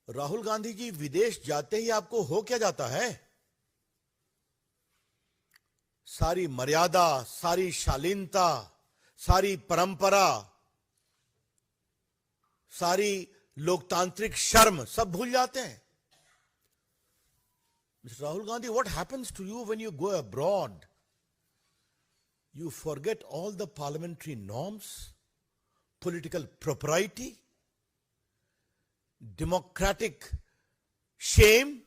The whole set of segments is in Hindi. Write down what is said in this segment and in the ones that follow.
राहुल गांधी जी विदेश जाते ही आपको हो क्या जाता है? सारी मर्यादा, सारी शालीनता, सारी परंपरा, सारी लोकतांत्रिक शर्म सब भूल जाते हैं। Mr. Rahul Gandhi, what happens to you when you go abroad? You forget all the parliamentary norms, political propriety, democratic shame.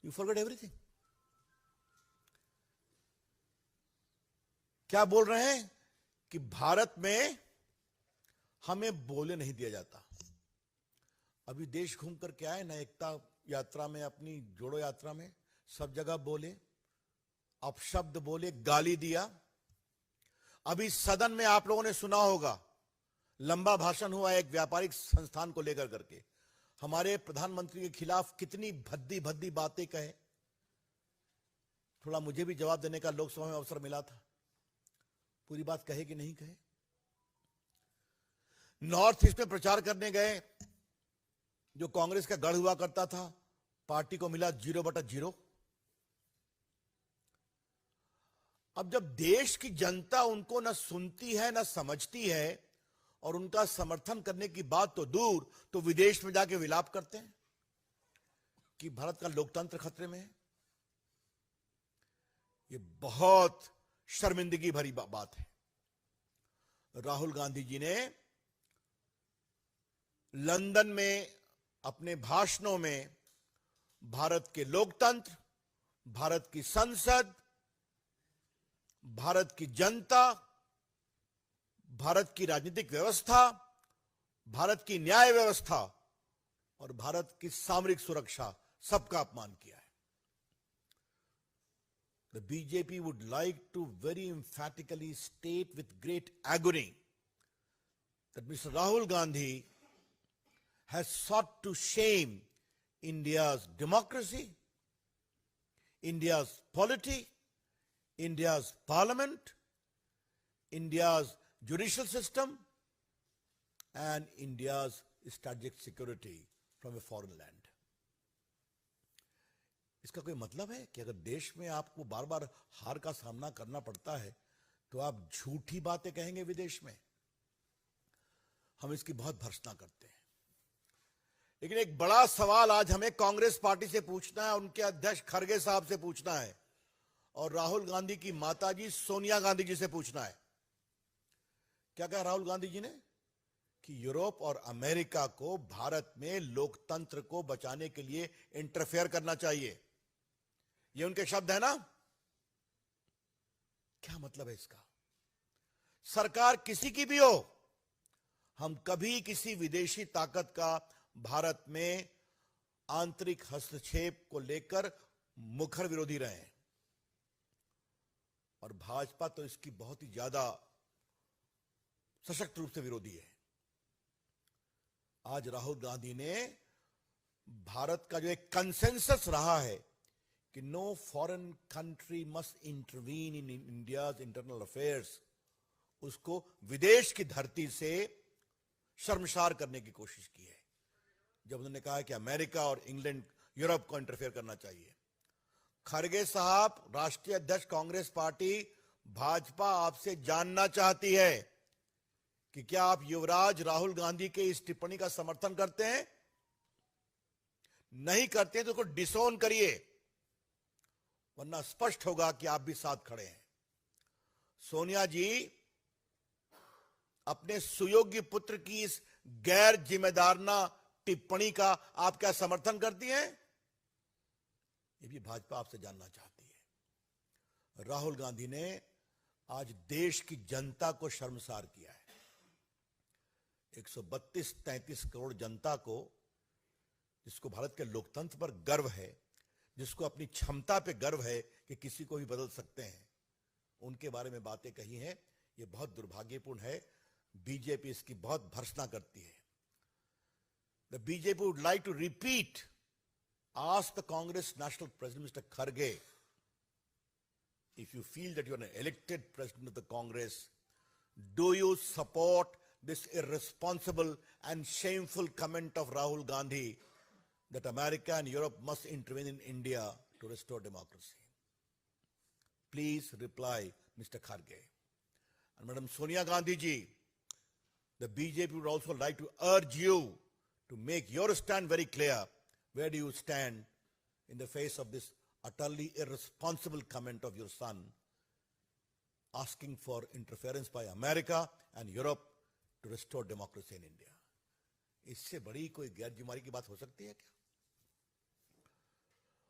You forget everything. क्या बोल रहे हैं कि भारत में हमें बोले नहीं दिया जाता। अभी देश घूम कर के आए ना, एकता यात्रा में, अपनी जोड़ो यात्रा में, सब जगह बोले, अपशब्द बोले, गाली दिया। अभी सदन में आप लोगों ने सुना होगा, लंबा भाषण हुआ एक व्यापारिक संस्थान को लेकर करके, हमारे प्रधानमंत्री के खिलाफ कितनी भद्दी भद्दी बातें कहे। थोड़ा मुझे भी जवाब देने का लोकसभा में अवसर मिला था। पूरी बात कहे कि नहीं कहे? नॉर्थ ईस्ट में प्रचार करने गए, जो कांग्रेस का गढ़ हुआ करता था, पार्टी को मिला 0/0। अब जब देश की जनता उनको न सुनती है न समझती है और उनका समर्थन करने की बात तो दूर, तो विदेश में जाके विलाप करते हैं कि भारत का लोकतंत्र खतरे में है। ये बहुत शर्मिंदगी भरी बात है। राहुल गांधी जी ने लंदन में अपने भाषणों में भारत के लोकतंत्र, भारत की संसद, भारत की जनता, भारत की राजनीतिक व्यवस्था, भारत की न्याय व्यवस्था और भारत की सामरिक सुरक्षा, सबका अपमान किया है। The BJP would like to very emphatically state with great agony that Mr. Rahul Gandhi has sought to shame India's democracy, India's polity, India's parliament, India's judicial system, and India's strategic security from a foreign land. इसका कोई मतलब है कि अगर देश में आपको बार बार हार का सामना करना पड़ता है तो आप झूठी बातें कहेंगे विदेश में? हम इसकी बहुत भर्त्सना करते हैं। लेकिन एक बड़ा सवाल आज हमें कांग्रेस पार्टी से पूछना है, उनके अध्यक्ष खड़गे साहब से पूछना है और राहुल गांधी की माताजी सोनिया गांधी जी से पूछना है। क्या कहा राहुल गांधी जी ने? कि यूरोप और अमेरिका को भारत में लोकतंत्र को बचाने के लिए इंटरफेयर करना चाहिए। ये उनके शब्द है ना? क्या मतलब है इसका? सरकार किसी की भी हो, हम कभी किसी विदेशी ताकत का भारत में आंतरिक हस्तक्षेप को लेकर मुखर विरोधी रहे हैं और भाजपा तो इसकी बहुत ही ज्यादा सशक्त रूप से विरोधी है। आज राहुल गांधी ने भारत का जो एक कंसेंसस रहा है कि no foreign country must intervene in India's internal affairs, उसको विदेश की धरती से शर्मसार करने की कोशिश की है, जब उन्होंने कहा कि अमेरिका और इंग्लैंड, यूरोप को इंटरफेयर करना चाहिए। खड़गे साहब, राष्ट्रीय अध्यक्ष कांग्रेस पार्टी, भाजपा आपसे जानना चाहती है कि क्या आप युवराज राहुल गांधी के इस टिप्पणी का समर्थन करते हैं? नहीं करते हैं तो उसको डिसोन करिए, वरना स्पष्ट होगा कि आप भी साथ खड़े हैं। सोनिया जी, अपने सुयोग्य पुत्र की इस गैर जिम्मेदाराना टिप्पणी का आप क्या समर्थन करती हैं? ये भी भाजपा आपसे जानना चाहती है। राहुल गांधी ने आज देश की जनता को शर्मसार किया है। 132-33 करोड़ जनता को, जिसको भारत के लोकतंत्र पर गर्व है, जिसको अपनी क्षमता पे गर्व है कि किसी को भी बदल सकते हैं, उनके बारे में बातें कही हैं, ये बहुत दुर्भाग्यपूर्ण है। बीजेपी इसकी बहुत भर्त्सना करती है। The BJP would like to repeat, ask the Congress National President Mr. Kharge, if you feel that you are an elected president of the Congress, do you support this irresponsible and shameful comment of Rahul Gandhi that America and Europe must intervene in India to restore democracy? Please reply, Mr. Kharge. And Madam Sonia Gandhi ji, the BJP would also like to urge you to make your stand very clear. Where do you stand in the face of this utterly irresponsible comment of your son asking for interference by America and Europe to restore democracy in India? इससे बड़ी कोई गैर जिम्मेदारी की बात हो सकती है क्या?